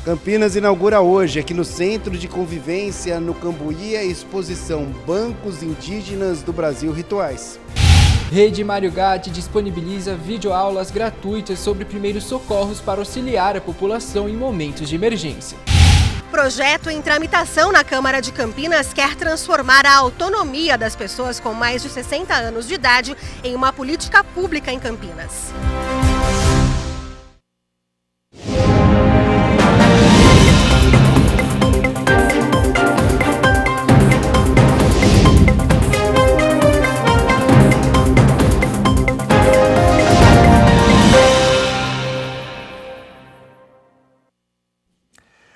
Campinas inaugura hoje, aqui no Centro de Convivência, no Cambuí, a exposição Bancos Indígenas do Brasil Rituais. Rede Mário Gatti disponibiliza videoaulas gratuitas sobre primeiros socorros para auxiliar a população em momentos de emergência. Projeto em tramitação na Câmara de Campinas quer transformar a autonomia das pessoas com mais de 60 anos de idade em uma política pública em Campinas.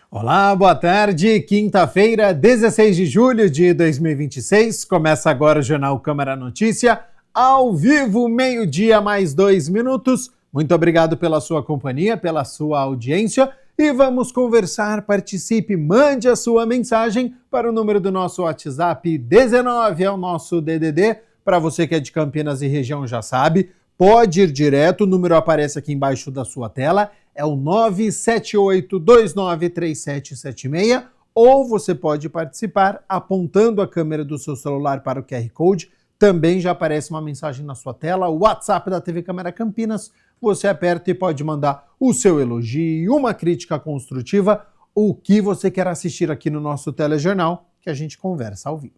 Olá, boa tarde. Quinta-feira, 16 de julho de 2026. Começa agora o Jornal Câmara Notícia, ao vivo, meio-dia mais 2 minutos. Muito obrigado pela sua companhia, pela sua audiência. E vamos conversar, participe, mande a sua mensagem para o número do nosso WhatsApp 19, é o nosso DDD. Para você que é de Campinas e região já sabe, pode ir direto, o número aparece aqui embaixo da sua tela. É o 978293776, ou você pode participar apontando a câmera do seu celular para o QR Code. Também já aparece uma mensagem na sua tela, o WhatsApp da TV Câmara Campinas. Você aperta e pode mandar o seu elogio, uma crítica construtiva, o que você quer assistir aqui no nosso telejornal, que a gente conversa ao vivo.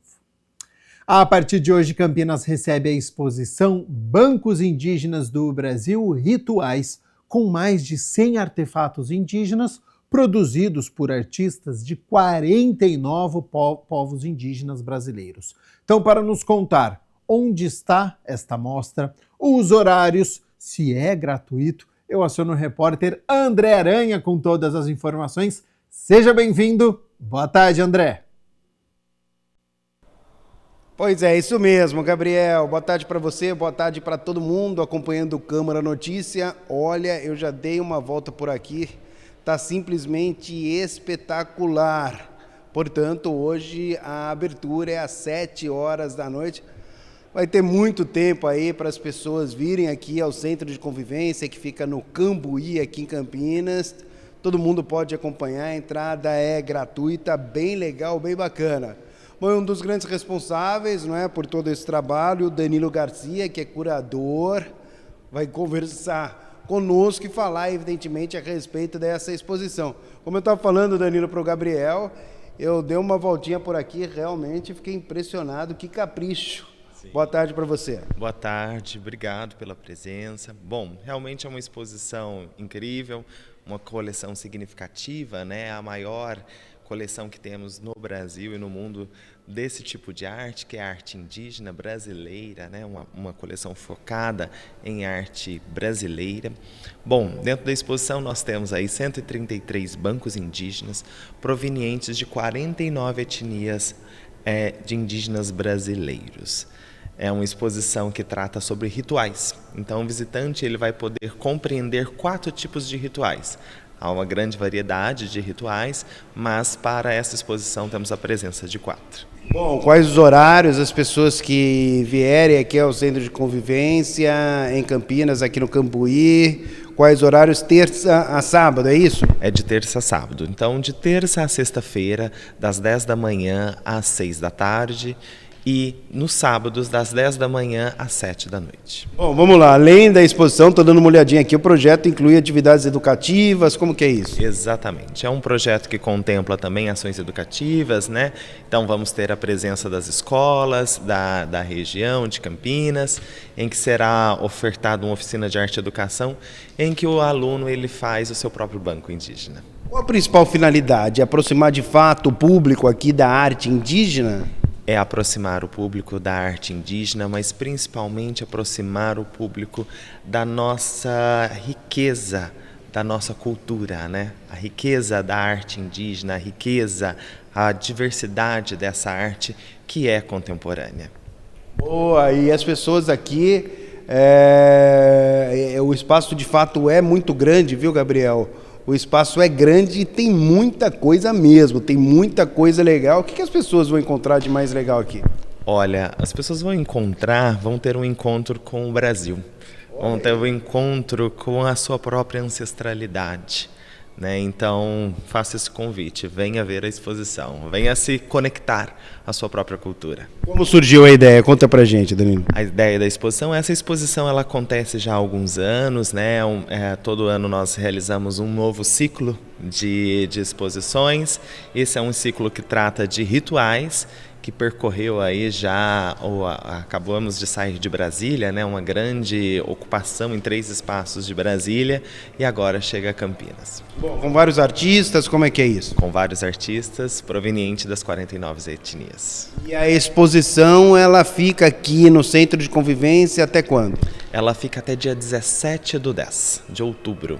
A partir de hoje, Campinas recebe a exposição Bancos Indígenas do Brasil Rituais, com mais de 100 artefatos indígenas produzidos por artistas de 49 povos indígenas brasileiros. Então, para nos contar onde está esta mostra, os horários, se é gratuito, eu aciono o repórter André Aranha com todas as informações. Seja bem-vindo. Boa tarde, André. Pois é, isso mesmo, Gabriel. Boa tarde para você, boa tarde para todo mundo acompanhando o Câmara Notícia. Olha, eu já dei uma volta por aqui, tá simplesmente espetacular. Portanto, hoje a abertura é às 7 horas da noite. Vai ter muito tempo aí para as pessoas virem aqui ao Centro de Convivência, que fica no Cambuí, aqui em Campinas. Todo mundo pode acompanhar, a entrada é gratuita, bem legal, bem bacana. Bom, um dos grandes responsáveis, não é, por todo esse trabalho, Danilo Garcia, que é curador, vai conversar conosco e falar, evidentemente, a respeito dessa exposição. Como eu estava falando, Danilo, para o Gabriel, eu dei uma voltinha por aqui, realmente fiquei impressionado, que capricho. Sim. Boa tarde para você. Boa tarde, obrigado pela presença. Bom, realmente é uma exposição incrível, uma coleção significativa, né, a maior coleção que temos no Brasil e no mundo desse tipo de arte, que é a arte indígena brasileira, né? Uma coleção focada em arte brasileira. Bom, dentro da exposição nós temos aí 133 bancos indígenas provenientes de 49 etnias de indígenas brasileiros. É uma exposição que trata sobre rituais. Então o visitante ele vai poder compreender 4 tipos de rituais. Há uma grande variedade de rituais, mas para essa exposição temos a presença de 4. Bom, quais os horários, as pessoas que vierem aqui ao Centro de Convivência, em Campinas, aqui no Cambuí, quais horários, terça a sábado, é isso? É de terça a sábado. Então, de terça a sexta-feira, das 10 da manhã às 6 da tarde, e nos sábados, das 10 da manhã às 7 da noite. Bom, vamos lá. Além da exposição, estou dando uma olhadinha aqui, o projeto inclui atividades educativas, como que é isso? Exatamente. É um projeto que contempla também ações educativas, né? Então vamos ter a presença das escolas da região de Campinas, em que será ofertada uma oficina de arte e educação, em que o aluno ele faz o seu próprio banco indígena. Qual a principal finalidade? Aproximar de fato o público aqui da arte indígena? É aproximar o público da arte indígena, mas principalmente aproximar o público da nossa riqueza, da nossa cultura, né? A riqueza da arte indígena, a riqueza, a diversidade dessa arte que é contemporânea. Boa, e as pessoas aqui, o espaço de fato é muito grande, viu, Gabriel? O espaço é grande e tem muita coisa mesmo, tem muita coisa legal. O que as pessoas vão encontrar de mais legal aqui? Olha, as pessoas vão ter um encontro com o Brasil, vão ter um encontro com a sua própria ancestralidade, né? Então, faça esse convite, venha ver a exposição, venha se conectar à sua própria cultura. Como surgiu a ideia? Conta pra gente, Danilo. A ideia da exposição, essa exposição ela acontece já há alguns anos, né? Todo ano nós realizamos um novo ciclo de exposições. Esse é um ciclo que trata de rituais, que percorreu aí já, acabamos de sair de Brasília, né? Uma grande ocupação em 3 espaços de Brasília, e agora chega a Campinas. Bom, com vários artistas, como é que é isso? Com vários artistas provenientes das 49 etnias. E a exposição, ela fica aqui no Centro de Convivência até quando? Ela fica até dia 17/10 de outubro.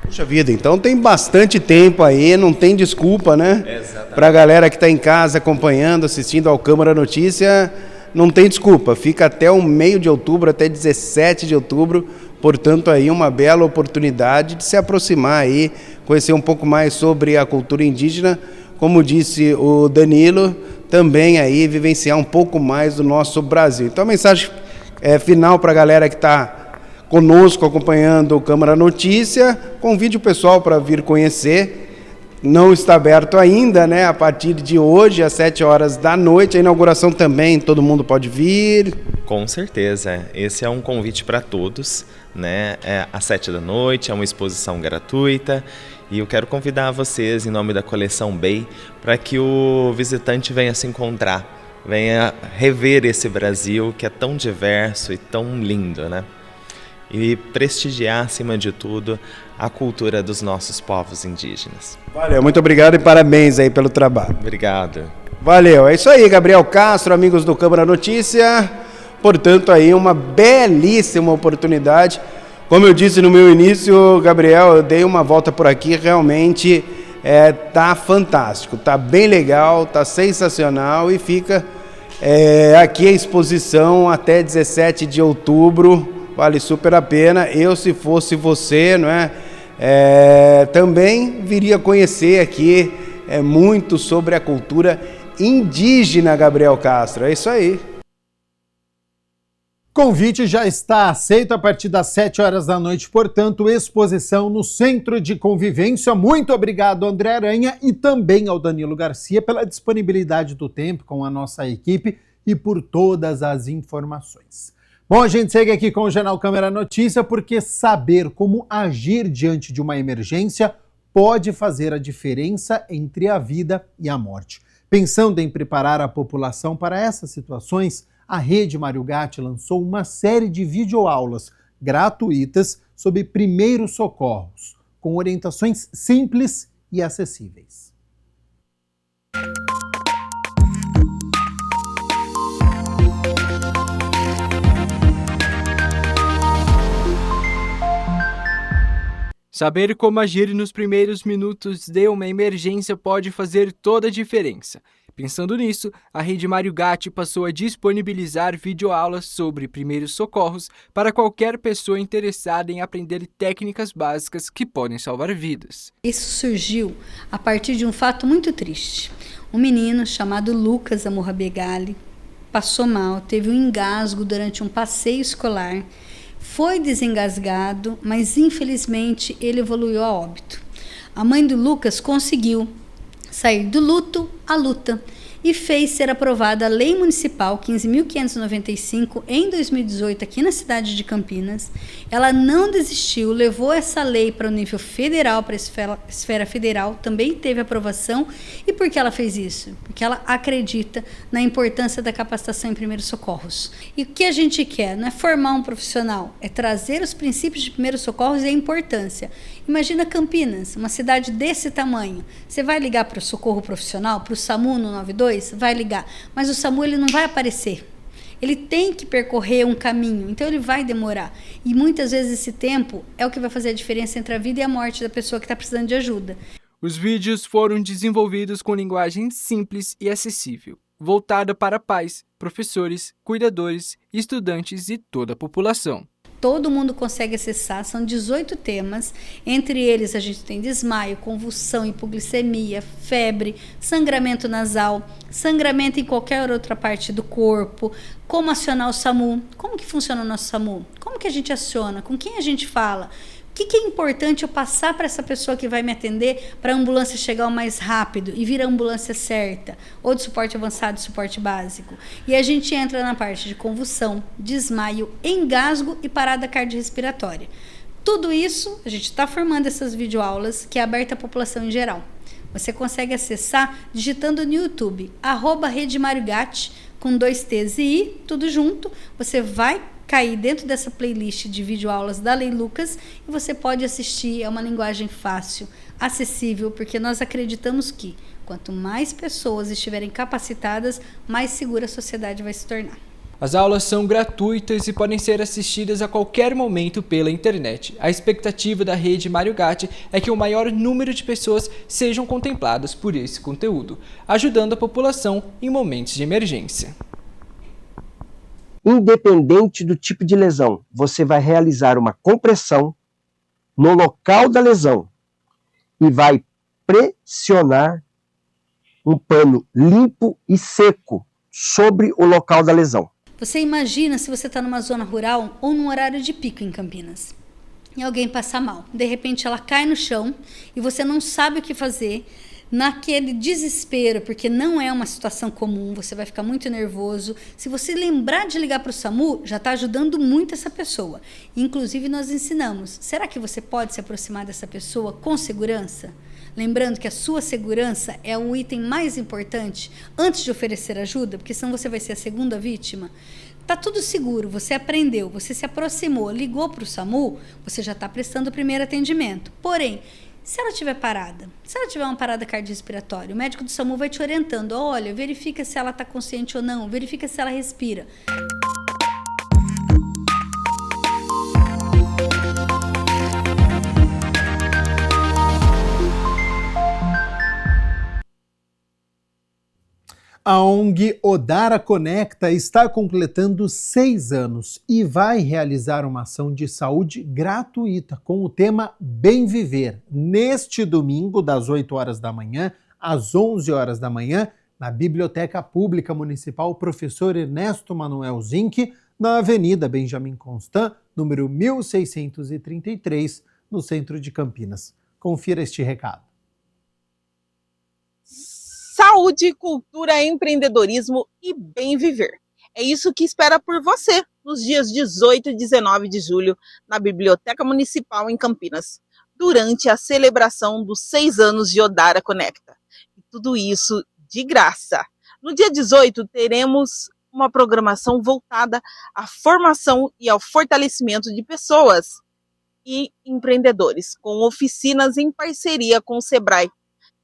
Puxa vida, então tem bastante tempo aí, não tem desculpa, né? Exatamente. Pra galera que está em casa acompanhando, assistindo ao Câmara Notícia, não tem desculpa. Fica até o meio de outubro, até 17 de outubro. Portanto, aí uma bela oportunidade de se aproximar aí, conhecer um pouco mais sobre a cultura indígena. Como disse o Danilo, também aí vivenciar um pouco mais do nosso Brasil. Então, a mensagem final para a galera que está conosco acompanhando o Câmara Notícia, convide o pessoal para vir conhecer. Não está aberto ainda, né? A partir de hoje, às 7 horas da noite, a inauguração também, todo mundo pode vir. Com certeza, esse é um convite para todos, né? Às 7 da noite, é uma exposição gratuita, e eu quero convidar vocês, em nome da Coleção Bay, para que o visitante venha se encontrar, venha rever esse Brasil que é tão diverso e tão lindo, né? E prestigiar, acima de tudo, a cultura dos nossos povos indígenas. Valeu, muito obrigado e parabéns aí pelo trabalho. Obrigado. Valeu, é isso aí, Gabriel Castro, amigos do Câmara Notícia. Portanto, aí uma belíssima oportunidade. Como eu disse no meu início, Gabriel, eu dei uma volta por aqui, realmente tá fantástico, tá bem legal, tá sensacional, e fica aqui a exposição até 17 de outubro. Vale super a pena. Eu, se fosse você, não é? Também viria conhecer aqui muito sobre a cultura indígena, Gabriel Castro. É isso aí. Convite já está aceito a partir das 7 horas da noite, portanto, exposição no Centro de Convivência. Muito obrigado, André Aranha, e também ao Danilo Garcia pela disponibilidade do tempo com a nossa equipe e por todas as informações. Bom, a gente segue aqui com o Jornal Câmara Notícia, porque saber como agir diante de uma emergência pode fazer a diferença entre a vida e a morte. Pensando em preparar a população para essas situações, a Rede Mário Gatti lançou uma série de videoaulas gratuitas sobre primeiros socorros, com orientações simples e acessíveis. Saber como agir nos primeiros minutos de uma emergência pode fazer toda a diferença. Pensando nisso, a Rede Mário Gatti passou a disponibilizar videoaulas sobre primeiros socorros para qualquer pessoa interessada em aprender técnicas básicas que podem salvar vidas. Isso surgiu a partir de um fato muito triste. Um menino chamado Lucas Amorrabegali passou mal, teve um engasgo durante um passeio escolar, foi desengasgado, mas infelizmente ele evoluiu a óbito. A mãe do Lucas conseguiu sair do luto à luta e fez ser aprovada a Lei Municipal 15.595 em 2018 aqui na cidade de Campinas. Ela não desistiu, levou essa lei para o nível federal, para a esfera federal, também teve aprovação. E por que ela fez isso? Porque ela acredita na importância da capacitação em primeiros socorros. E o que a gente quer não é formar um profissional, é trazer os princípios de primeiros socorros e a importância. Imagina Campinas, uma cidade desse tamanho. Você vai ligar para o socorro profissional, para o SAMU no 92? Vai ligar. Mas o SAMU ele não vai aparecer. Ele tem que percorrer um caminho, então ele vai demorar. E muitas vezes esse tempo é o que vai fazer a diferença entre a vida e a morte da pessoa que está precisando de ajuda. Os vídeos foram desenvolvidos com linguagem simples e acessível, voltada para pais, professores, cuidadores, estudantes e toda a população. Todo mundo consegue acessar, são 18 temas, entre eles a gente tem desmaio, convulsão, hipoglicemia, febre, sangramento nasal, sangramento em qualquer outra parte do corpo, como acionar o SAMU, como que funciona o nosso SAMU, como que a gente aciona, com quem a gente fala, que é importante eu passar para essa pessoa que vai me atender para a ambulância chegar o mais rápido e vir a ambulância certa, ou de suporte avançado, de suporte básico. E a gente entra na parte de convulsão, desmaio, engasgo e parada cardiorrespiratória. Tudo isso, a gente está formando essas videoaulas que é aberta à população em geral. Você consegue acessar digitando no YouTube, @RedeMarioGatti, com 2 T's e I, tudo junto. Você vai cair dentro dessa playlist de videoaulas da Lei Lucas e você pode assistir. É uma linguagem fácil, acessível, porque nós acreditamos que quanto mais pessoas estiverem capacitadas, mais segura a sociedade vai se tornar. As aulas são gratuitas e podem ser assistidas a qualquer momento pela internet. A expectativa da Rede Mário Gatti é que o maior número de pessoas sejam contempladas por esse conteúdo, ajudando a população em momentos de emergência. Independente do tipo de lesão, você vai realizar uma compressão no local da lesão e vai pressionar um pano limpo e seco sobre o local da lesão. Você imagina se você está numa zona rural ou num horário de pico em Campinas e alguém passa mal. De repente ela cai no chão e você não sabe o que fazer. Naquele desespero, porque não é uma situação comum, você vai ficar muito nervoso. Se você lembrar de ligar para o SAMU, já está ajudando muito essa pessoa. Inclusive nós ensinamos, será que você pode se aproximar dessa pessoa com segurança? Lembrando que a sua segurança é o item mais importante antes de oferecer ajuda, porque senão você vai ser a segunda vítima. Tá tudo seguro, você aprendeu, você se aproximou, ligou para o SAMU, você já está prestando o primeiro atendimento. Porém, se ela estiver parada, se ela tiver uma parada cardiorrespiratória, o médico do SAMU vai te orientando, olha, verifica se ela está consciente ou não, verifica se ela respira. A ONG Odara Conecta está completando 6 anos e vai realizar uma ação de saúde gratuita com o tema Bem Viver, neste domingo, das 8 horas da manhã às 11 horas da manhã, na Biblioteca Pública Municipal Professor Ernesto Manuel Zinck, na Avenida Benjamin Constant, número 1633, no centro de Campinas. Confira este recado. Saúde, cultura, empreendedorismo e bem viver. É isso que espera por você nos dias 18 e 19 de julho na Biblioteca Municipal em Campinas, durante a celebração dos 6 anos de Odara Conecta. E tudo isso de graça. No dia 18 teremos uma programação voltada à formação e ao fortalecimento de pessoas e empreendedores, com oficinas em parceria com o Sebrae,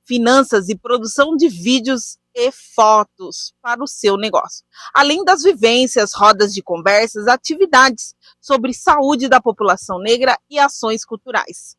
finanças e produção de vídeos e fotos para o seu negócio. Além das vivências, rodas de conversas, atividades sobre saúde da população negra e ações culturais.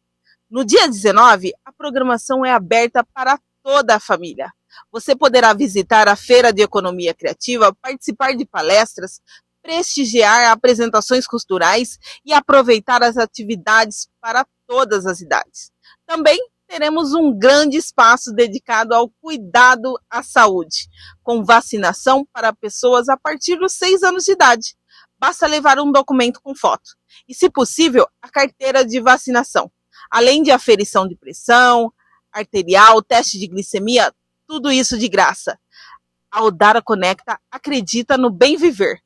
No dia 19, a programação é aberta para toda a família. Você poderá visitar a Feira de Economia Criativa, participar de palestras, prestigiar apresentações culturais e aproveitar as atividades para todas as idades. Também teremos um grande espaço dedicado ao cuidado à saúde, com vacinação para pessoas a partir dos 6 anos de idade. Basta levar um documento com foto e, se possível, a carteira de vacinação. Além de aferição de pressão arterial, teste de glicemia, tudo isso de graça. A Odara Conecta acredita no bem viver.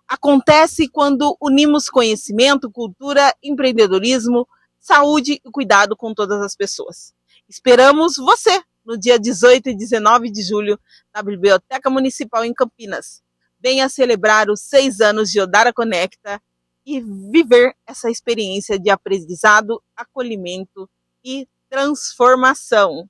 Acontece quando unimos conhecimento, cultura, empreendedorismo, saúde e cuidado com todas as pessoas. Esperamos você no dia 18 e 19 de julho na Biblioteca Municipal em Campinas. Venha celebrar os 6 anos de Odara Conecta e viver essa experiência de aprendizado, acolhimento e transformação.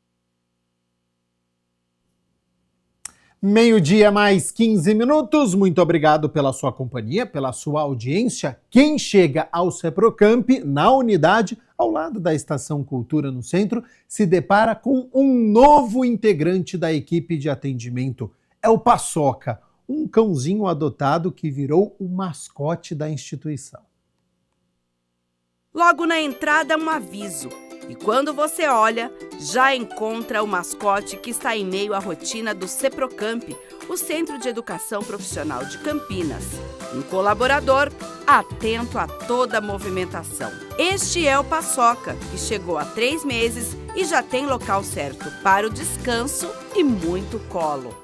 12h mais 15 minutos. Muito obrigado pela sua companhia, pela sua audiência. Quem chega ao Seprocamp, na unidade, ao lado da Estação Cultura no centro, se depara com um novo integrante da equipe de atendimento. É o Paçoca, um cãozinho adotado que virou o mascote da instituição. Logo na entrada, um aviso. E quando você olha, já encontra o mascote que está em meio à rotina do Seprocamp, o Centro de Educação Profissional de Campinas. Um colaborador atento a toda a movimentação. Este é o Paçoca, que chegou há 3 meses e já tem local certo para o descanso e muito colo.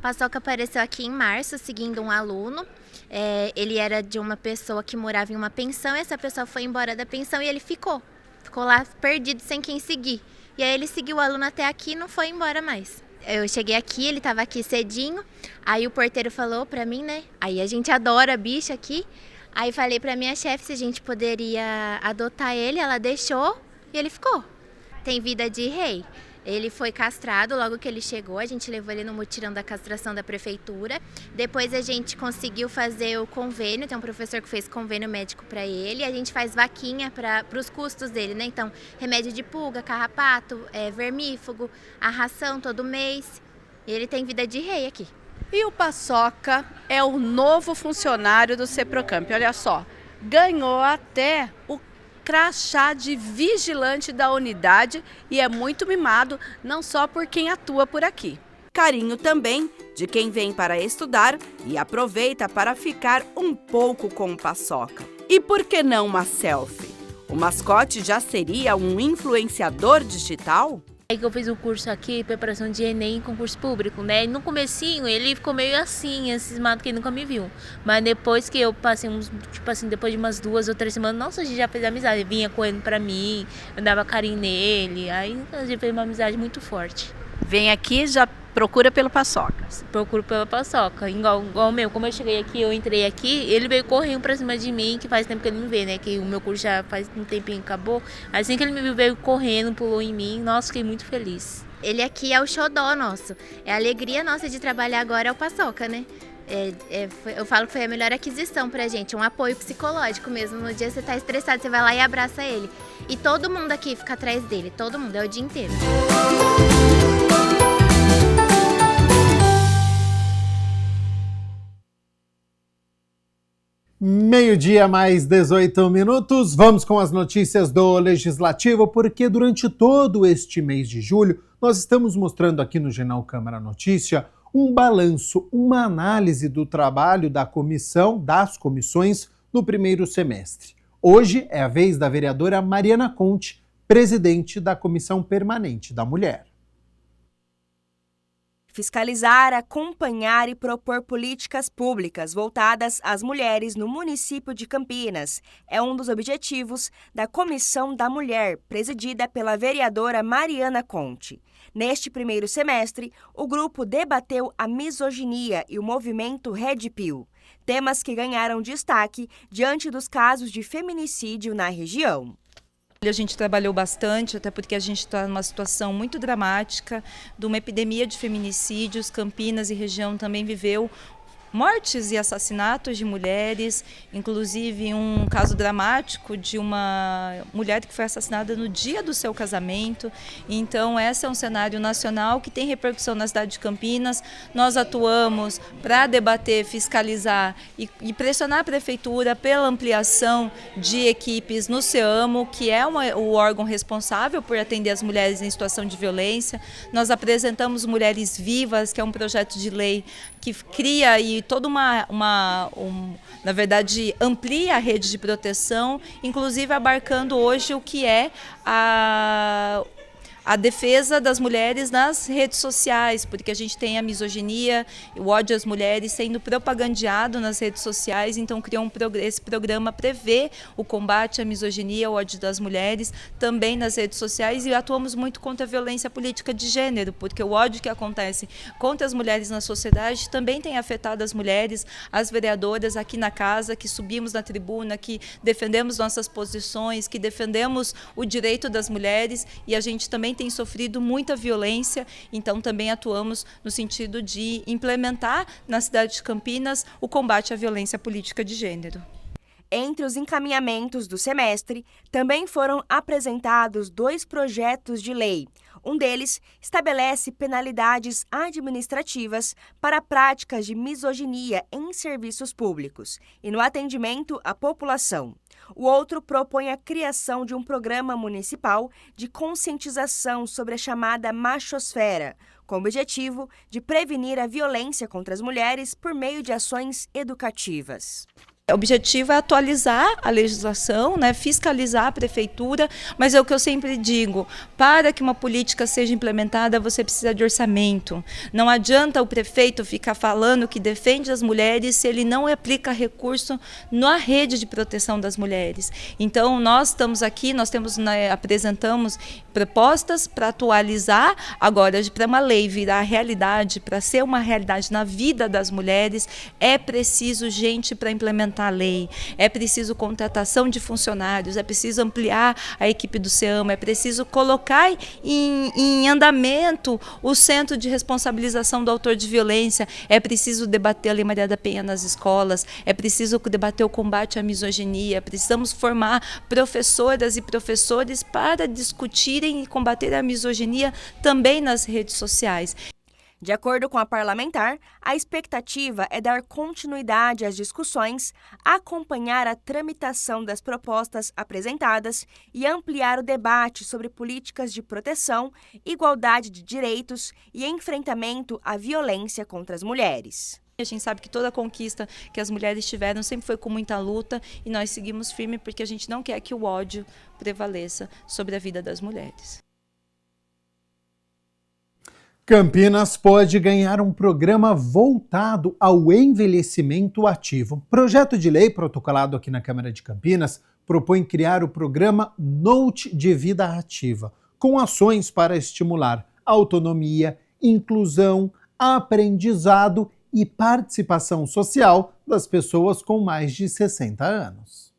Paçoca apareceu aqui em março, seguindo um aluno. Ele era de uma pessoa que morava em uma pensão, e essa pessoa foi embora da pensão e ele ficou lá perdido, sem quem seguir. E aí ele seguiu o aluno até aqui e não foi embora mais. Eu cheguei aqui, ele estava aqui cedinho, aí o porteiro falou pra mim, né? Aí a gente adora bicho aqui. Aí falei pra minha chefe se a gente poderia adotar ele, ela deixou e ele ficou. Tem vida de rei. Ele foi castrado logo que ele chegou, a gente levou ele no mutirão da castração da prefeitura. Depois a gente conseguiu fazer o convênio, tem um professor que fez convênio médico para ele. A gente faz vaquinha para os custos dele, né? Então, remédio de pulga, carrapato, vermífugo, a ração todo mês. E ele tem vida de rei aqui. E o Paçoca é o novo funcionário do Seprocamp. Olha só, ganhou até o crachá de vigilante da unidade e é muito mimado, não só por quem atua por aqui. Carinho também de quem vem para estudar e aproveita para ficar um pouco com o Paçoca. E por que não uma selfie? O mascote já seria um influenciador digital? Aí que eu fiz o curso aqui, preparação de Enem, concurso público, né? E no comecinho ele ficou meio assim, cismado que ele nunca me viu. Mas depois que eu passei depois de umas 2 ou 3 semanas, nossa, a gente já fez amizade. Ele vinha correndo pra mim, eu dava carinho nele, aí a gente fez uma amizade muito forte. Vem aqui, já procura pelo Paçoca. Procuro pela Paçoca. Igual o meu, como eu cheguei aqui, eu entrei aqui, ele veio correndo pra cima de mim, que faz tempo que ele me vê, né? Que o meu curso já faz um tempinho que acabou. Assim que ele me viu, veio correndo, pulou em mim. Nossa, fiquei muito feliz. Ele aqui é o xodó nosso. É a alegria nossa de trabalhar agora, é o Paçoca, né? Eu falo que foi a melhor aquisição pra gente, um apoio psicológico mesmo. No dia que você tá estressado, você vai lá e abraça ele. E todo mundo aqui fica atrás dele, todo mundo, é o dia inteiro. Meio-dia mais 18 minutos, vamos com as notícias do Legislativo, porque durante todo este mês de julho nós estamos mostrando aqui no Jornal Câmara Notícia um balanço, uma análise do trabalho das comissões no primeiro semestre. Hoje é a vez da vereadora Mariana Conte, presidente da Comissão Permanente da Mulher. Fiscalizar, acompanhar e propor políticas públicas voltadas às mulheres no município de Campinas é um dos objetivos da Comissão da Mulher, presidida pela vereadora Mariana Conte. Neste primeiro semestre, o grupo debateu a misoginia e o movimento Red Pill, temas que ganharam destaque diante dos casos de feminicídio na região. A gente trabalhou bastante, até porque a gente está numa situação muito dramática de uma epidemia de feminicídios. Campinas e região também viveu mortes e assassinatos de mulheres, inclusive um caso dramático de uma mulher que foi assassinada no dia do seu casamento. Então, esse é um cenário nacional que tem repercussão na cidade de Campinas. Nós atuamos para debater, fiscalizar e pressionar a prefeitura pela ampliação de equipes no CEAMO, que é o órgão responsável por atender as mulheres em situação de violência. Nós apresentamos Mulheres Vivas, que é um projeto de lei que cria e toda na verdade, amplia a rede de proteção, inclusive abarcando hoje o que é a defesa das mulheres nas redes sociais, porque a gente tem a misoginia, o ódio às mulheres sendo propagandeado nas redes sociais, então criou esse programa prevê o combate à misoginia, ao ódio das mulheres, também nas redes sociais, e atuamos muito contra a violência política de gênero, porque o ódio que acontece contra as mulheres na sociedade também tem afetado as mulheres, as vereadoras aqui na casa, que subimos na tribuna, que defendemos nossas posições, que defendemos o direito das mulheres, e a gente também tem sofrido muita violência, então também atuamos no sentido de implementar na cidade de Campinas o combate à violência política de gênero. Entre os encaminhamentos do semestre, também foram apresentados 2 projetos de lei. Um deles estabelece penalidades administrativas para práticas de misoginia em serviços públicos e no atendimento à população. O outro propõe a criação de um programa municipal de conscientização sobre a chamada machosfera, com o objetivo de prevenir a violência contra as mulheres por meio de ações educativas. O objetivo é atualizar a legislação, né, fiscalizar a prefeitura, mas é o que eu sempre digo, para que uma política seja implementada, você precisa de orçamento. Não adianta o prefeito ficar falando que defende as mulheres se ele não aplica recurso na rede de proteção das mulheres. Então, nós estamos aqui, apresentamos propostas para atualizar, agora, para uma lei virar realidade, para ser uma realidade na vida das mulheres, é preciso gente para implementar a lei, é preciso contratação de funcionários, é preciso ampliar a equipe do SEAMA, é preciso colocar em andamento o centro de responsabilização do autor de violência, é preciso debater a Lei Maria da Penha nas escolas, é preciso debater o combate à misoginia, precisamos formar professoras e professores para discutirem e combater a misoginia também nas redes sociais. De acordo com a parlamentar, a expectativa é dar continuidade às discussões, acompanhar a tramitação das propostas apresentadas e ampliar o debate sobre políticas de proteção, igualdade de direitos e enfrentamento à violência contra as mulheres. A gente sabe que toda a conquista que as mulheres tiveram sempre foi com muita luta e nós seguimos firme porque a gente não quer que o ódio prevaleça sobre a vida das mulheres. Campinas pode ganhar um programa voltado ao envelhecimento ativo. Projeto de lei protocolado aqui na Câmara de Campinas propõe criar o programa Note de Vida Ativa, com ações para estimular autonomia, inclusão, aprendizado e participação social das pessoas com mais de 60 anos.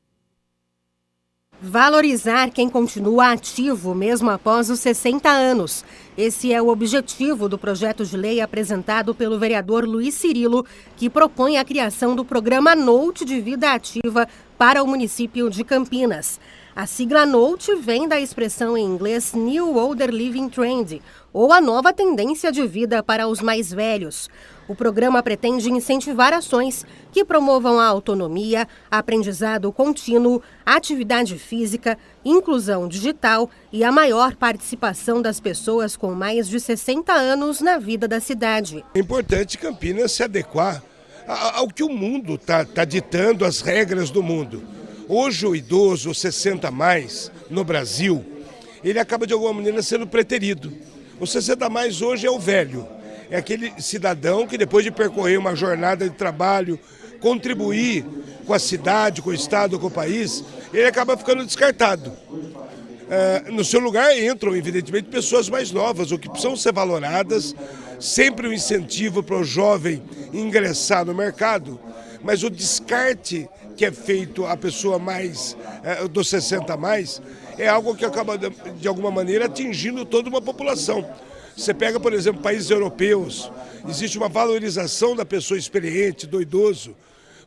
Valorizar quem continua ativo mesmo após os 60 anos. Esse é o objetivo do projeto de lei apresentado pelo vereador Luiz Cirilo, que propõe a criação do programa Note de Vida Ativa para o município de Campinas. A sigla Note vem da expressão em inglês New Older Living Trend, ou a nova tendência de vida para os mais velhos. O programa pretende incentivar ações que promovam a autonomia, aprendizado contínuo, atividade física, inclusão digital e a maior participação das pessoas com mais de 60 anos na vida da cidade. É importante Campinas se adequar ao que o mundo está ditando, as regras do mundo. Hoje o idoso, 60 a mais, no Brasil, ele acaba de alguma maneira sendo preterido. O 60 a mais hoje é o velho. É aquele cidadão que depois de percorrer uma jornada de trabalho, contribuir com a cidade, com o estado, com o país, ele acaba ficando descartado. No seu lugar entram, evidentemente, pessoas mais novas, ou que precisam ser valoradas, sempre um incentivo para o jovem ingressar no mercado, mas o descarte que é feito à pessoa mais dos 60 a mais é algo que acaba, de alguma maneira, atingindo toda uma população. Você pega, por exemplo, países europeus, existe uma valorização da pessoa experiente, do idoso.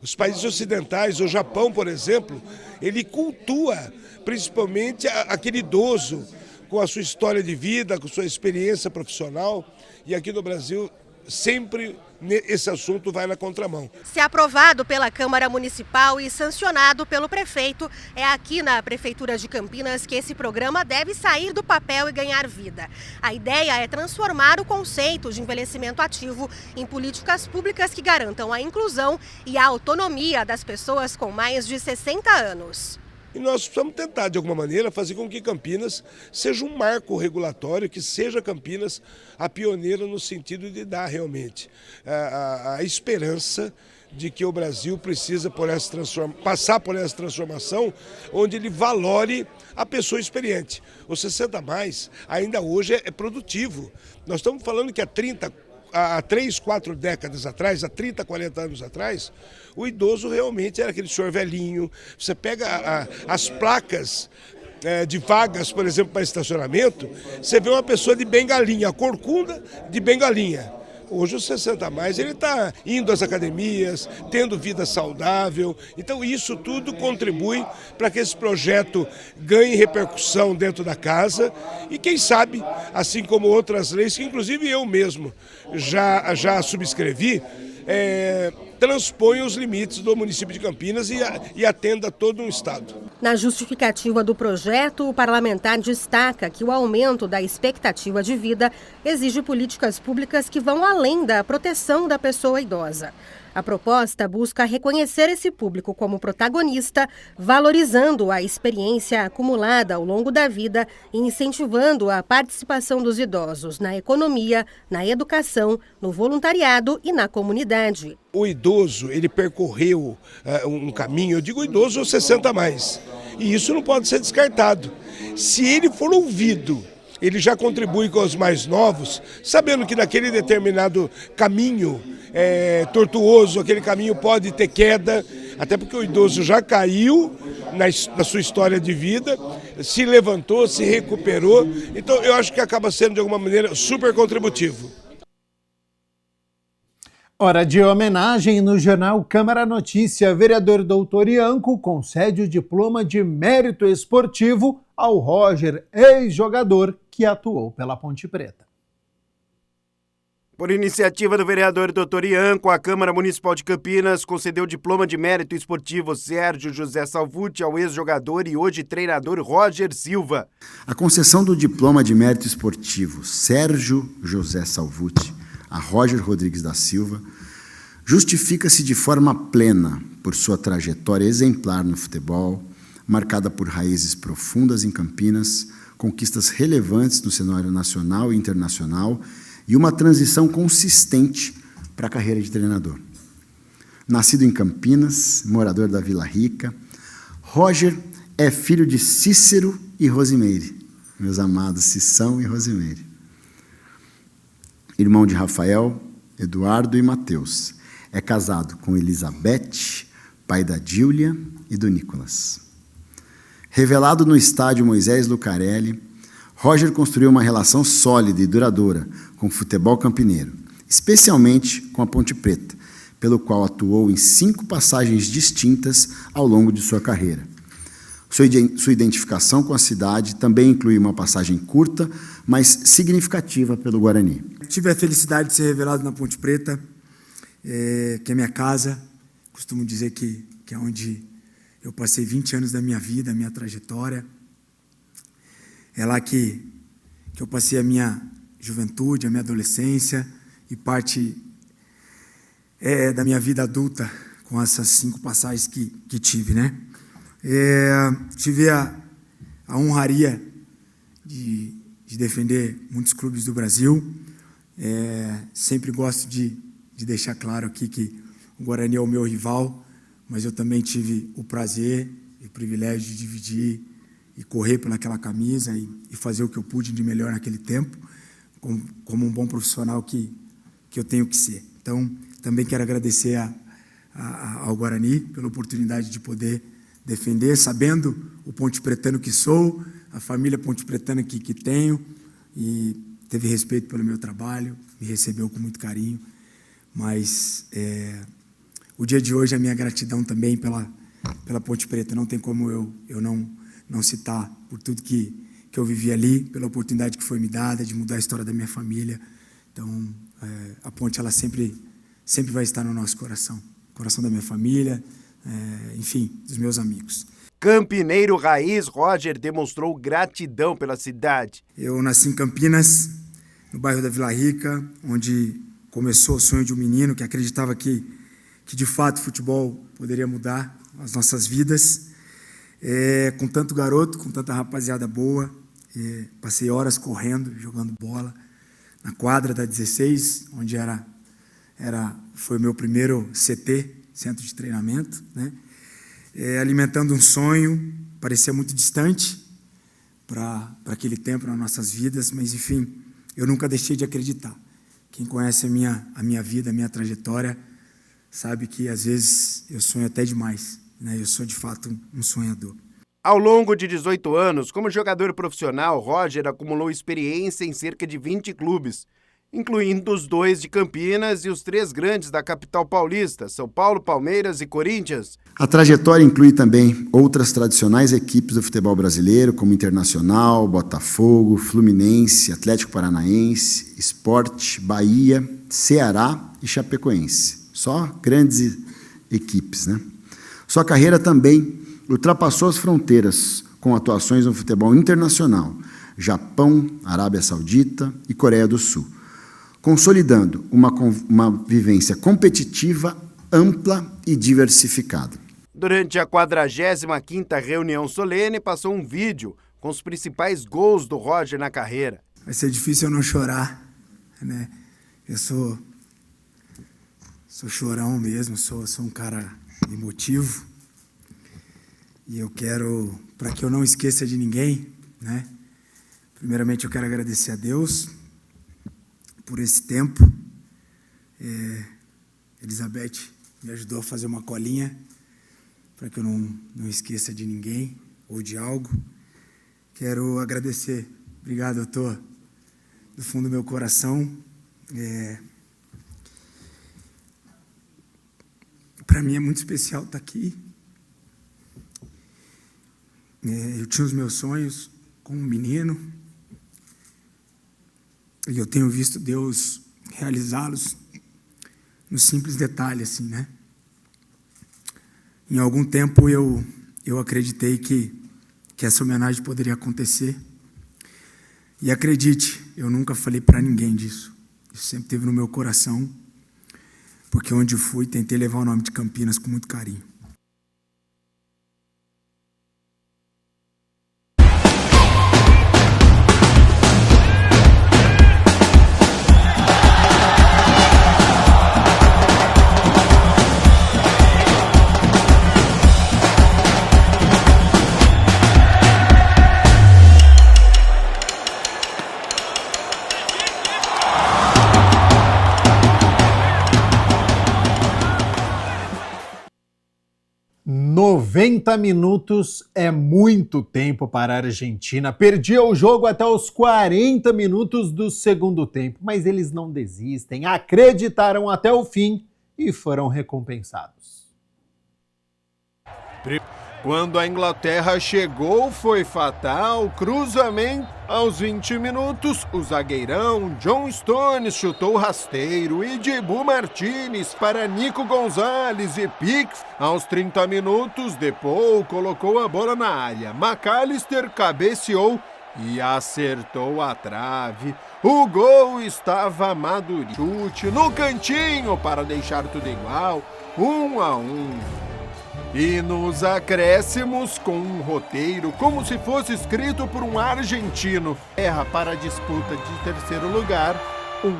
Os países ocidentais, o Japão, por exemplo, ele cultua principalmente aquele idoso com a sua história de vida, com sua experiência profissional. E aqui no Brasil, sempre esse assunto vai na contramão. Se aprovado pela Câmara Municipal e sancionado pelo prefeito, é aqui na Prefeitura de Campinas que esse programa deve sair do papel e ganhar vida. A ideia é transformar o conceito de envelhecimento ativo em políticas públicas que garantam a inclusão e a autonomia das pessoas com mais de 60 anos. E nós precisamos tentar, de alguma maneira, fazer com que Campinas seja um marco regulatório, que seja Campinas a pioneira no sentido de dar realmente a esperança de que o Brasil precisa passar por essa transformação, onde ele valore a pessoa experiente. O 60 a mais ainda hoje é produtivo. Nós estamos falando que há 3, 4 décadas atrás, há 30, 40 anos atrás, o idoso realmente era aquele senhor velhinho. Você pega as placas de vagas, por exemplo, para estacionamento, você vê uma pessoa de bengalinha, a corcunda de bengalinha. Hoje o 60 a mais, ele está indo às academias, tendo vida saudável. Então isso tudo contribui para que esse projeto ganhe repercussão dentro da casa e quem sabe, assim como outras leis, que inclusive eu mesmo já subscrevi, transpõe os limites do município de Campinas e atenda todo um estado. Na justificativa do projeto, o parlamentar destaca que o aumento da expectativa de vida exige políticas públicas que vão além da proteção da pessoa idosa. A proposta busca reconhecer esse público como protagonista, valorizando a experiência acumulada ao longo da vida e incentivando a participação dos idosos na economia, na educação, no voluntariado e na comunidade. O idoso, ele percorreu um caminho, eu digo idoso 60 a mais, e isso não pode ser descartado. Se ele for ouvido, ele já contribui com os mais novos, sabendo que naquele determinado caminho tortuoso, aquele caminho pode ter queda, até porque o idoso já caiu na sua história de vida, se levantou, se recuperou, então eu acho que acaba sendo de alguma maneira super contributivo. Hora de homenagem no jornal Câmara Notícia. Vereador Doutor Ianco concede o diploma de mérito esportivo ao Roger, ex-jogador que atuou pela Ponte Preta. Por iniciativa do vereador Dr. Ianco, a Câmara Municipal de Campinas concedeu o diploma de mérito esportivo Sérgio José Salvuti ao ex-jogador e hoje treinador Roger Silva. A concessão do diploma de mérito esportivo Sérgio José Salvuti a Roger Rodrigues da Silva justifica-se de forma plena por sua trajetória exemplar no futebol, marcada por raízes profundas em Campinas, conquistas relevantes no cenário nacional e internacional e uma transição consistente para a carreira de treinador. Nascido em Campinas, morador da Vila Rica, Roger é filho de Cícero e Rosimeire, meus amados Cissão e Rosimeire. Irmão de Rafael, Eduardo e Mateus. É casado com Elizabeth, pai da Júlia e do Nicolas. Revelado no estádio Moisés Lucarelli, Roger construiu uma relação sólida e duradoura com o futebol campineiro, especialmente com a Ponte Preta, pelo qual atuou em 5 passagens distintas ao longo de sua carreira. Sua identificação com a cidade também inclui uma passagem curta, mas significativa pelo Guarani. Tive a felicidade de ser revelado na Ponte Preta, que é minha casa. Costumo dizer que é onde eu passei 20 anos da minha vida, a minha trajetória. É lá que eu passei a minha juventude, a minha adolescência e parte da minha vida adulta com essas 5 passagens que tive, né? Tive a honraria de defender muitos clubes do Brasil. Sempre gosto de deixar claro aqui que o Guarani é o meu rival, mas eu também tive o prazer e o privilégio de dividir e correr pelaquela camisa e fazer o que eu pude de melhor naquele tempo, como um bom profissional que eu tenho que ser. Então, também quero agradecer ao Guarani pela oportunidade de poder defender, sabendo o ponte pretano que sou, a família ponte pretana que tenho, e teve respeito pelo meu trabalho, me recebeu com muito carinho, mas o dia de hoje, a minha gratidão também pela Ponte Preta, não tem como eu não citar por tudo que eu vivi ali, pela oportunidade que foi me dada de mudar a história da minha família. Então, a Ponte, ela sempre vai estar no nosso coração da minha família, enfim, dos meus amigos. Campineiro raiz, Roger demonstrou gratidão pela cidade. Eu nasci em Campinas, no bairro da Vila Rica, onde começou o sonho de um menino que acreditava que de fato o futebol poderia mudar as nossas vidas. Com tanto garoto, com tanta rapaziada boa, passei horas correndo, jogando bola, na quadra da 16, onde foi o meu primeiro CT, centro de treinamento, né? Alimentando um sonho, parecia muito distante para aquele tempo nas nossas vidas, mas enfim, eu nunca deixei de acreditar. Quem conhece a minha vida, a minha trajetória, sabe que às vezes eu sonho até demais, né? Eu sou de fato um sonhador. Ao longo de 18 anos, como jogador profissional, Roger acumulou experiência em cerca de 20 clubes, incluindo os 2 de Campinas e os 3 grandes da capital paulista, São Paulo, Palmeiras e Corinthians. A trajetória inclui também outras tradicionais equipes do futebol brasileiro, como Internacional, Botafogo, Fluminense, Atlético Paranaense, Sport, Bahia, Ceará e Chapecoense. Só grandes equipes, né? Sua carreira também ultrapassou as fronteiras com atuações no futebol internacional, Japão, Arábia Saudita e Coreia do Sul, consolidando uma vivência competitiva ampla e diversificada. Durante a 45ª reunião solene, passou um vídeo com os principais gols do Roger na carreira. Vai ser difícil eu não chorar, né? Eu sou chorão mesmo, sou um cara emotivo. E eu quero, para que eu não esqueça de ninguém, né? Primeiramente eu quero agradecer a Deus por esse tempo. Elizabeth me ajudou a fazer uma colinha para que eu não esqueça de ninguém ou de algo. Quero agradecer. Obrigado, doutor, do fundo do meu coração. Para mim é muito especial estar aqui. Eu tinha os meus sonhos como menino e eu tenho visto Deus realizá-los no simples detalhe, assim, né? Em algum tempo eu acreditei que essa homenagem poderia acontecer. E acredite, eu nunca falei para ninguém disso. Isso sempre esteve no meu coração, porque onde eu fui, tentei levar o nome de Campinas com muito carinho. ...90 minutos é muito tempo para a Argentina. Perdia o jogo até os 40 minutos do segundo tempo. Mas eles não desistem, acreditaram até o fim e foram recompensados. Quando a Inglaterra chegou, foi fatal. Cruzamento. Aos 20 minutos, o zagueirão John Stones chutou rasteiro e Dibu Martínez para Nico Gonzalez e Pickford. Aos 30 minutos, Depou colocou a bola na área. McAllister cabeceou e acertou a trave. O gol estava maduro. Chute no cantinho para deixar tudo igual, 1-1. E nos acréscimos, com um roteiro como se fosse escrito por um argentino. Erra para a disputa de terceiro lugar, 1.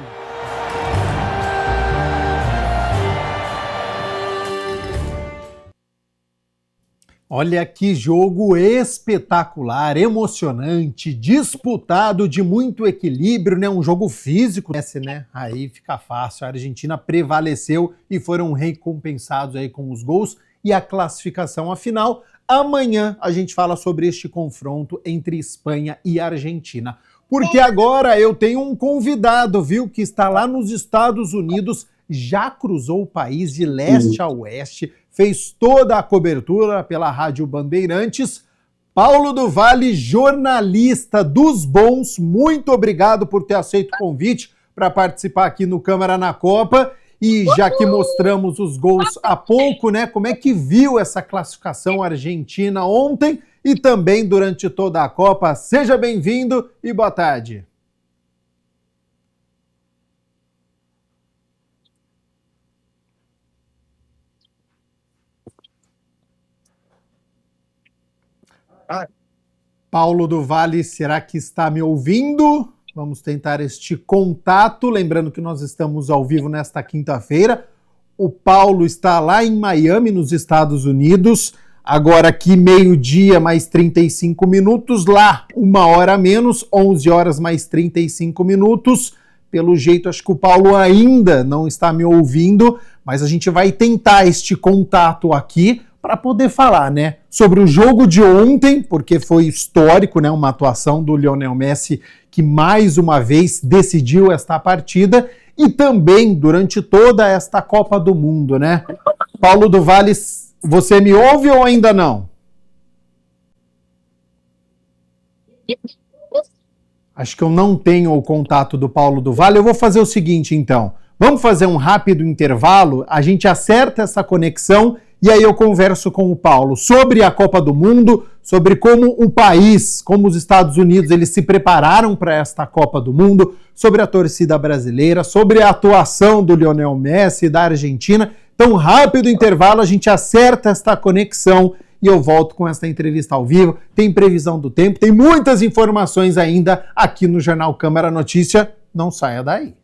Olha que jogo espetacular, emocionante, disputado, de muito equilíbrio, né? Um jogo físico, né? Aí fica fácil, a Argentina prevaleceu e foram recompensados aí com os gols e a classificação à final. Amanhã a gente fala sobre este confronto entre Espanha e Argentina. Porque agora eu tenho um convidado, viu, que está lá nos Estados Unidos, já cruzou o país de leste a oeste, fez toda a cobertura pela Rádio Bandeirantes. Paulo do Vale, jornalista dos bons, muito obrigado por ter aceito o convite para participar aqui no Câmara na Copa. E já que mostramos os gols há pouco, né? Como é que viu essa classificação argentina ontem e também durante toda a Copa? Seja bem-vindo e boa tarde. Paulo do Vale, será que está me ouvindo? Vamos tentar este contato, lembrando que nós estamos ao vivo nesta quinta-feira. O Paulo está lá em Miami, nos Estados Unidos. Agora aqui meio-dia mais 35 minutos, lá 1 hora a menos, 11 horas mais 35 minutos. Pelo jeito, acho que o Paulo ainda não está me ouvindo, mas a gente vai tentar este contato aqui para poder falar, né, sobre o jogo de ontem, porque foi histórico, né, uma atuação do Lionel Messi que mais uma vez decidiu esta partida e também durante toda esta Copa do Mundo, né? Paulo do Vale, você me ouve ou ainda não? Acho que eu não tenho o contato do Paulo do Vale. Eu vou fazer o seguinte, então. Vamos fazer um rápido intervalo, a gente acerta essa conexão e aí eu converso com o Paulo sobre a Copa do Mundo, sobre como o país, como os Estados Unidos, eles se prepararam para esta Copa do Mundo, sobre a torcida brasileira, sobre a atuação do Lionel Messi, da Argentina. Então, rápido intervalo, a gente acerta esta conexão e eu volto com esta entrevista ao vivo. Tem previsão do tempo, tem muitas informações ainda aqui no Jornal Câmara Notícia. Não saia daí.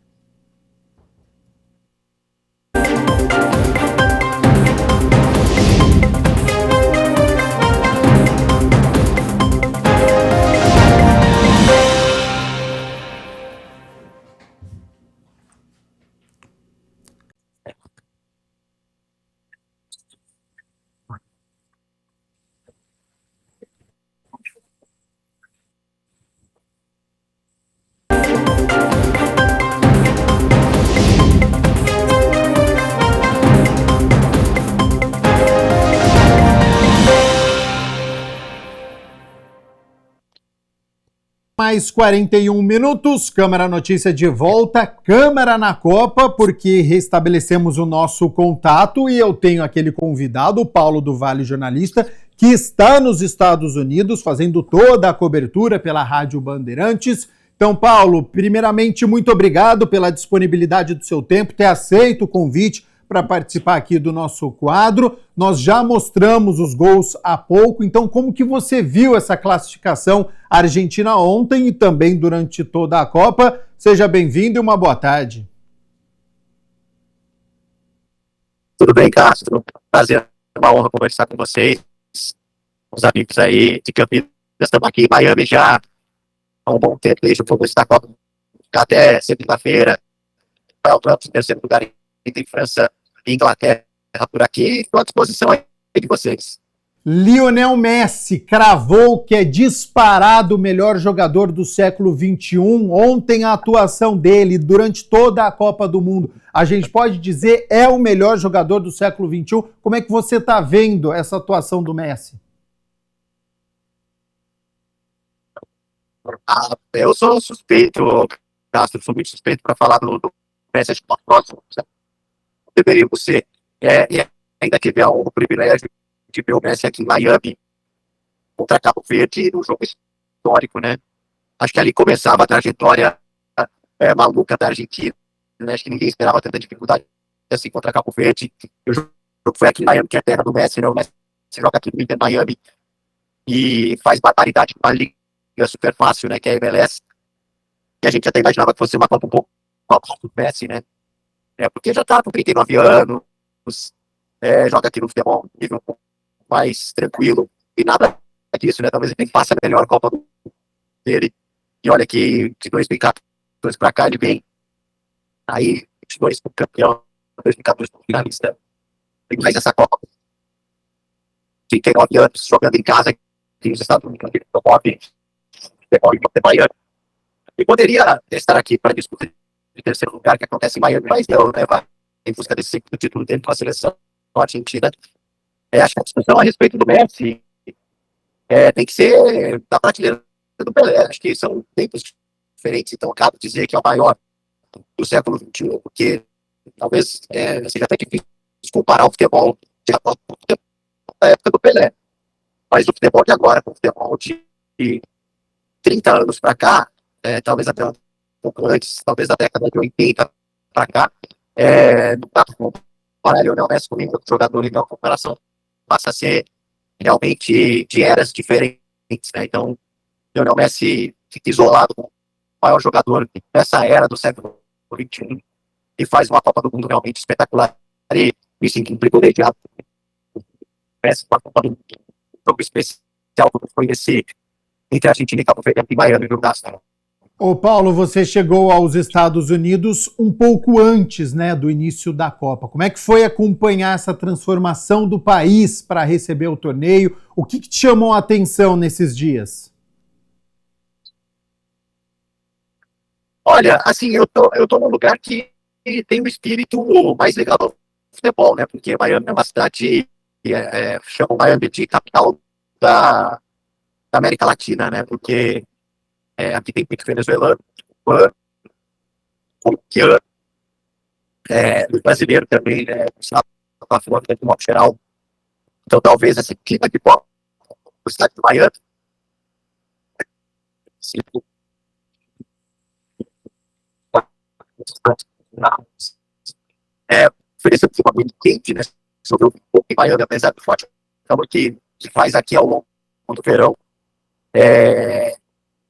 Mais 41 minutos, Câmara Notícia de volta, Câmara na Copa, porque restabelecemos o nosso contato e eu tenho aquele convidado, o Paulo do Vale, jornalista, que está nos Estados Unidos fazendo toda a cobertura pela Rádio Bandeirantes. Então, Paulo, primeiramente, muito obrigado pela disponibilidade do seu tempo, ter aceito o convite para participar aqui do nosso quadro. Nós já mostramos os gols há pouco, então como que você viu essa classificação argentina ontem e também durante toda a Copa? Seja bem-vindo e uma boa tarde. Tudo bem, Castro? Prazer, é uma honra conversar com vocês, os amigos aí de Campinas. Estamos aqui em Miami já há um bom tempo, desde o começo da Copa até segunda-feira. Para o terceiro lugar entre França e Inglaterra por aqui. Estou à disposição aí de vocês. Lionel Messi cravou que é disparado o melhor jogador do século XXI. Ontem a atuação dele durante toda a Copa do Mundo, a gente pode dizer, é o melhor jogador do século XXI. Como é que você está vendo essa atuação do Messi? Eu sou suspeito, Castro, sou muito suspeito para falar do Messi. Acho que nós próximos deveríamos ser. E ainda tive o privilégio de ver o Messi aqui em Miami contra Cabo Verde num jogo histórico, né? Acho que ali começava a trajetória maluca da Argentina, né? Acho que ninguém esperava tanta dificuldade assim contra Cabo Verde. O jogo foi aqui em Miami, que é a terra do Messi, né? O Messi joga aqui no Inter Miami e faz barbaridade com uma liga super fácil, né? Que é a MLS. E a gente até imaginava que fosse uma Copa um pouco do Messi, né? Porque já tá com 39 anos, joga aqui no futebol nível um pouco mais tranquilo, e nada disso, né? Talvez ele passe a melhor Copa dele. E olha que de 2014 pra cá ele vem aí, 22 como campeão, 2014 como finalista. Tem mais essa Copa. 39 anos, jogando em casa aqui nos Estados Unidos, aqui no Top, futebol em Miami. E poderia estar aqui para disputar de terceiro lugar, que acontece em Miami, mas não, né? Vai em busca desse segundo título dentro da seleção argentina. Acho que a discussão a respeito do Messi tem que ser da prateleira do Pelé. Acho que são tempos diferentes, então acabo de dizer que é o maior do século XXI, porque talvez seja até difícil comparar o futebol de agora com o futebol da época do Pelé. Mas o futebol de agora com o futebol de 30 anos para cá, talvez até um pouco antes, talvez da década de 80 para cá, não dá para comparar Lionel Messi com nenhum jogador, então a comparação passa a ser realmente de eras diferentes, né? Então, Lionel Messi fica isolado como o maior jogador dessa era do século XXI e faz uma Copa do Mundo realmente espetacular e me sinto privilegiado. Messi com a Copa do Mundo, um jogo especial como foi esse entre a Argentina e Cabo Verde em Miami, no Brasil. Ô Paulo, você chegou aos Estados Unidos um pouco antes, né, do início da Copa. Como é que foi acompanhar essa transformação do país para receber o torneio? O que te chamou a atenção nesses dias? Olha, assim, eu tô num lugar que tem um espírito mais legal do futebol, né? Porque Miami é uma cidade chamam Miami de capital da América Latina, né? Porque aqui tem muito venezuelano, colombiano, brasileiro também, né? Tá falando de modo geral. Então, talvez esse clima de bola do estado de Miami ofereceu um clima muito quente, né? Choveu um pouco em Miami, apesar do forte calor que faz aqui ao longo do verão.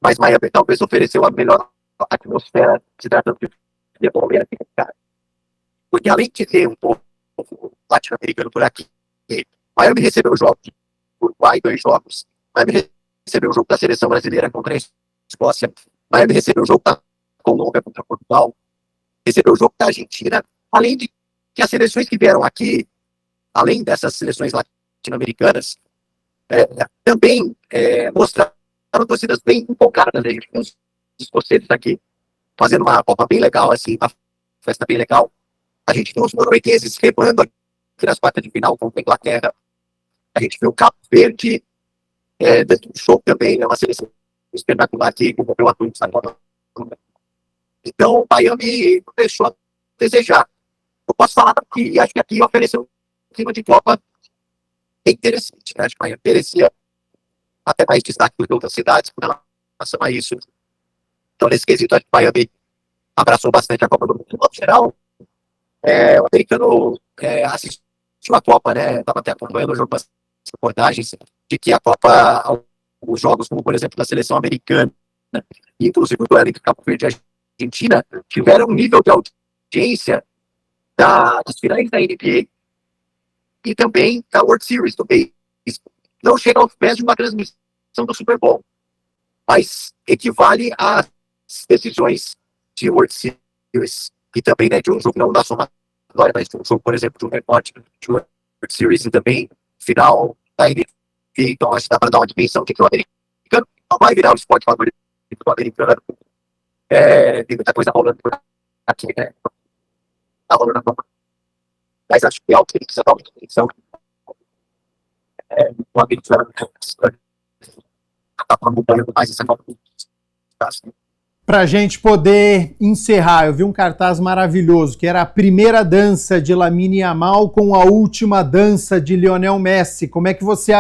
Mas Miami talvez ofereceu a melhor atmosfera se tratando de futebol. Porque além de ter um povo latino-americano por aqui, Miami recebeu jogos de Uruguai, 2 jogos. Miami recebeu o jogo da seleção brasileira contra a Escócia. Miami recebeu o jogo da Colômbia contra Portugal. Recebeu o jogo da Argentina. Além de que as seleções que vieram aqui, além dessas seleções latino-americanas, também mostraram torcidas bem empolgadas. A gente tem os escoceses aqui fazendo uma Copa bem legal, assim, uma festa bem legal. A gente tem os noruegueses remando aqui nas quartas de final contra a Inglaterra. A gente vê o Cabo Verde dando um show também, é uma seleção espetacular aqui, com o meu ator de Salvador. Então, o Miami não deixou a desejar. Eu posso falar que acho que aqui ofereceu um clima de Copa bem interessante, né? Acho que Miami merecia até mais destaque do que outras cidades com relação a isso. Então, nesse quesito, acho que Miami abraçou bastante a Copa do Mundo. No geral, o americano assistiu a Copa, né? Estava até acompanhando o jogo, as reportagens de que a Copa, os jogos, como por exemplo da seleção americana, e inclusive o duelo entre Cabo Verde e Argentina, tiveram um nível de audiência das finais da NBA e também da World Series do beisebol. Não chega aos pés de uma transmissão do Super Bowl, mas equivale às decisões de World Series e também, né, de um jogo não da somatória, mas de um jogo, por exemplo, de um recorte de World Series e também final da NBA. Então, acho que dá para dar uma dimensão de que o americano não vai virar o esporte favorito do americano. Tem muita coisa rolando por aqui, né? Tá rolando a Copa. Mas acho que é algo que precisa dar muita atenção. O americano está acompanhando mais essa Copa. Para a gente poder encerrar, eu vi um cartaz maravilhoso, que era a primeira dança de Lamine Yamal com a última dança de Lionel Messi. Como é que você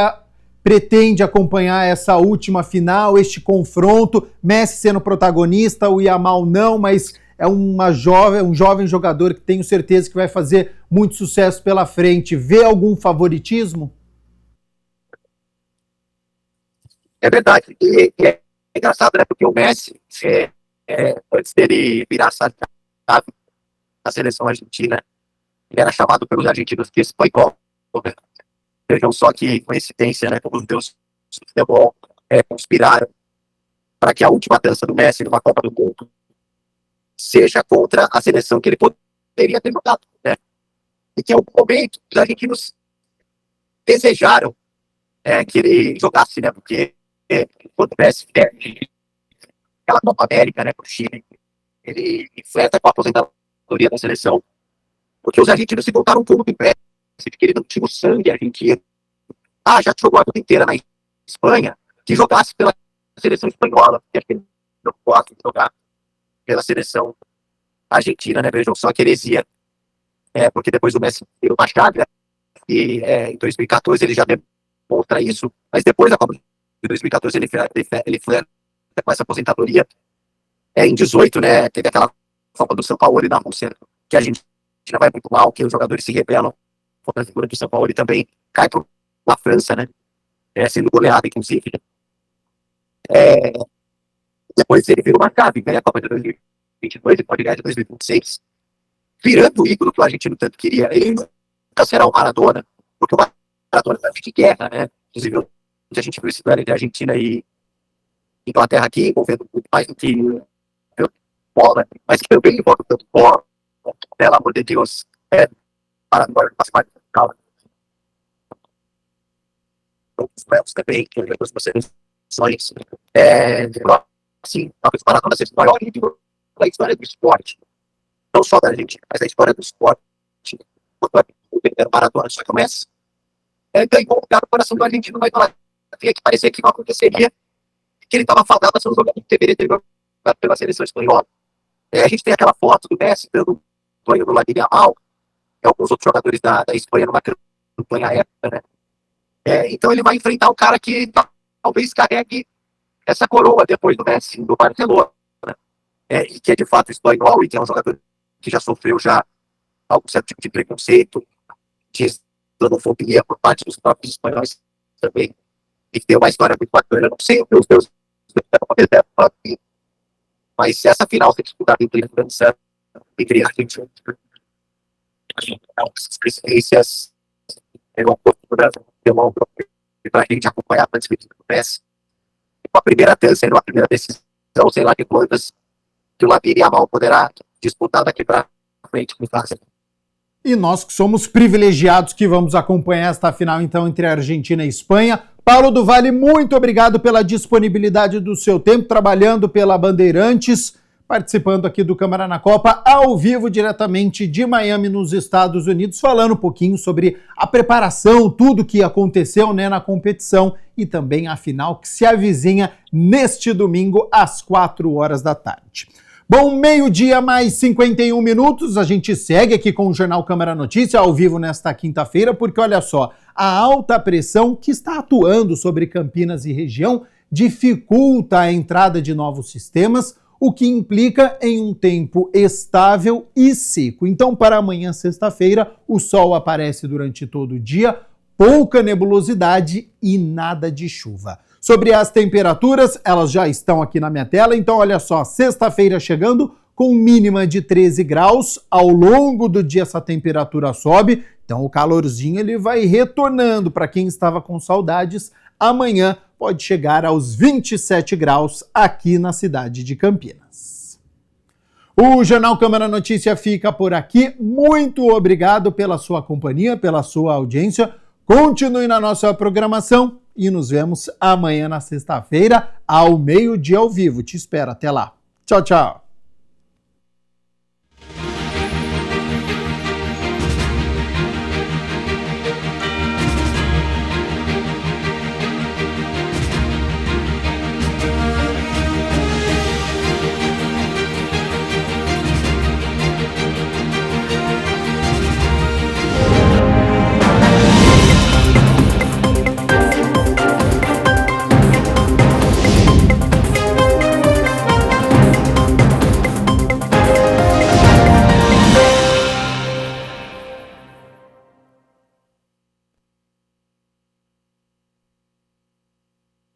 pretende acompanhar essa última final, este confronto? Messi sendo protagonista, o Yamal não, mas é um jovem jogador que tenho certeza que vai fazer muito sucesso pela frente. Vê algum favoritismo? É verdade. E é engraçado, né? Porque o Messi, antes dele virar essa chave na seleção argentina, ele era chamado pelos argentinos de espanhol. Vejam só que coincidência, né? Como os deuses do futebol conspiraram para que a última dança do Messi numa Copa do Mundo seja contra a seleção que ele poderia ter jogado, né? E que é o momento que os argentinos desejaram que ele jogasse, né? Porque quando o Messi perde aquela Copa América, né, pro Chile, ele enfrenta com a aposentadoria da seleção, porque os argentinos se voltaram um pouco do Messi, porque ele não tinha o sangue argentino. Já jogou a vida inteira na Espanha, que jogasse pela seleção espanhola, porque acho que ele não gosta de jogar pela seleção argentina, né? Vejam só que heresia. Porque depois o Messi deu uma chave, né? E em 2014 ele já demonstra isso, mas depois da Copa de 2014 ele foi com essa aposentadoria. Em 18, né, teve aquela Copa do São Paulo na Rússia, que a Argentina vai muito mal, que os jogadores se rebelam contra a figura do São Paulo e também cai para a França, né, sendo goleado, inclusive. Depois ele virou uma chave, ganha a Copa de 2022 e pode ganhar de 2026, virando o ídolo que o argentino tanto queria. Ele nunca será o Maradona, porque o Maradona é de guerra, né, inclusive a gente viu esse duelo entre Argentina e Inglaterra aqui, envolvendo muito mais do que bola, mas que também envolve tanto bola, pelo amor de Deus, para agora mais calma. Os duelos também, que as seleções, assim, talvez o Maradona seja o maior ídolo da história do esporte, não só da Argentina, mas da história do esporte. O Maradona só começa, ganhou um lugar no coração do argentino, mas que parecia que não aconteceria, que ele estava falando sobre o jogador que deveria ter jogado pela seleção espanhola. A gente tem aquela foto do Messi dando banho no Lamine Yamal, e alguns outros jogadores da Espanha numa campanha épica, né? Então ele vai enfrentar um cara que talvez carregue essa coroa depois do Messi, do Barcelona, né? E que é de fato espanhol e que é um jogador que já sofreu algum certo tipo de preconceito, de islamofobia por parte dos próprios espanhóis também. E tem uma história muito bacana, não sei os meus mas se essa final ser disputada entre França e Argentina, essas presidências é uma oportunidade para a gente acompanhar a disputa do Messi. A primeira decisão, sei lá de quantas, que o Lamine Yamal poderá disputar daqui para frente com França. E nós que somos privilegiados que vamos acompanhar esta final, então, entre a Argentina e a Espanha. Paulo do Vale, muito obrigado pela disponibilidade do seu tempo, trabalhando pela Bandeirantes, participando aqui do Câmara na Copa, ao vivo, diretamente de Miami, nos Estados Unidos, falando um pouquinho sobre a preparação, tudo que aconteceu, né, na competição e também a final que se avizinha neste domingo às 4 da tarde. Bom, 12:00 mais 51 minutos, a gente segue aqui com o Jornal Câmara Notícia, ao vivo nesta quinta-feira, porque olha só, a alta pressão que está atuando sobre Campinas e região dificulta a entrada de novos sistemas, o que implica em um tempo estável e seco. Então, para amanhã, sexta-feira, o sol aparece durante todo o dia, pouca nebulosidade e nada de chuva. Sobre as temperaturas, elas já estão aqui na minha tela, então olha só, sexta-feira chegando com mínima de 13 graus, ao longo do dia essa temperatura sobe, então o calorzinho ele vai retornando para quem estava com saudades, amanhã pode chegar aos 27 graus aqui na cidade de Campinas. O Jornal Câmara Notícia fica por aqui, muito obrigado pela sua companhia, pela sua audiência, continue na nossa programação, e nos vemos amanhã na sexta-feira, ao meio-dia ao vivo. Te espero. Até lá. Tchau, tchau.